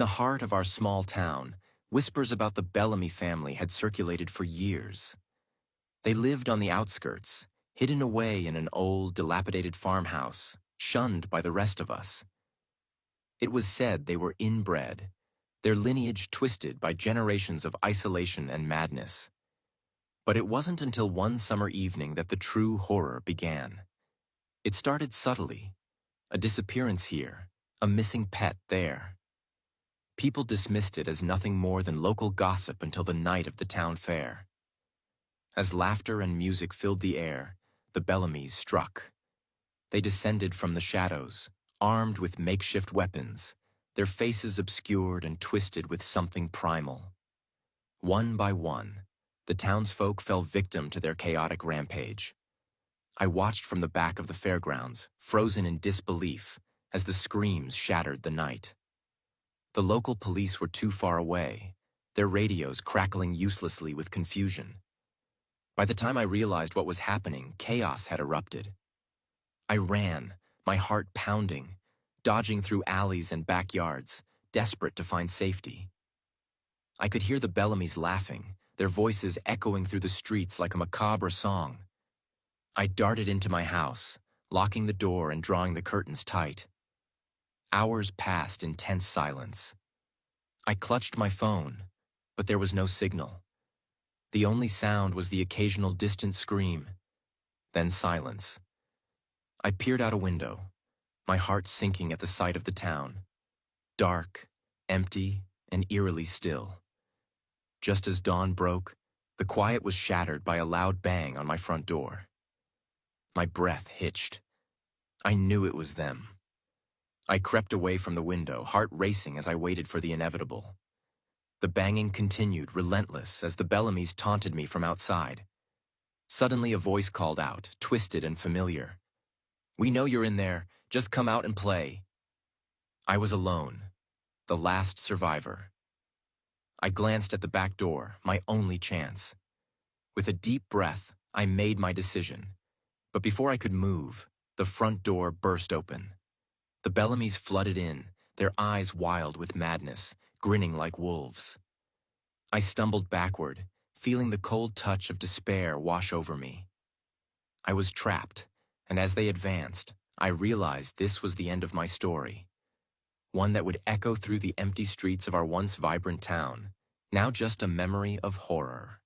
the heart of our small town, whispers about the Bellamy family had circulated for years. They lived on the outskirts, hidden away in an old, dilapidated farmhouse, shunned by the rest of us. It was said they were inbred, their lineage twisted by generations of isolation and madness. But it wasn't until one summer evening that the true horror began. It started subtly, a disappearance here, a missing pet there. People dismissed it as nothing more than local gossip until the night of the town fair. As laughter and music filled the air, the Bellamys struck. They descended from the shadows, armed with makeshift weapons, their faces obscured and twisted with something primal. One by one, the townsfolk fell victim to their chaotic rampage. I watched from the back of the fairgrounds, frozen in disbelief, as the screams shattered the night. The local police were too far away, their radios crackling uselessly with confusion. By the time I realized what was happening, chaos had erupted. I ran, my heart pounding, dodging through alleys and backyards, desperate to find safety. I could hear the Bellamys laughing, their voices echoing through the streets like a macabre song. I darted into my house, locking the door and drawing the curtains tight. Hours passed in tense silence. I clutched my phone, but there was no signal. The only sound was the occasional distant scream, then silence. I peered out a window, my heart sinking at the sight of the town. Dark, empty, and eerily still. Just as dawn broke, the quiet was shattered by a loud bang on my front door. My breath hitched. I knew it was them. I crept away from the window, heart racing as I waited for the inevitable. The banging continued, relentless, as the Bellamys taunted me from outside. Suddenly a voice called out, twisted and familiar. "We know you're in there. Just come out and play." I was alone, the last survivor. I glanced at the back door, my only chance. With a deep breath, I made my decision. But before I could move, the front door burst open. The Bellamys flooded in, their eyes wild with madness, grinning like wolves. I stumbled backward, feeling the cold touch of despair wash over me. I was trapped, and as they advanced, I realized this was the end of my story. One that would echo through the empty streets of our once vibrant town, now just a memory of horror.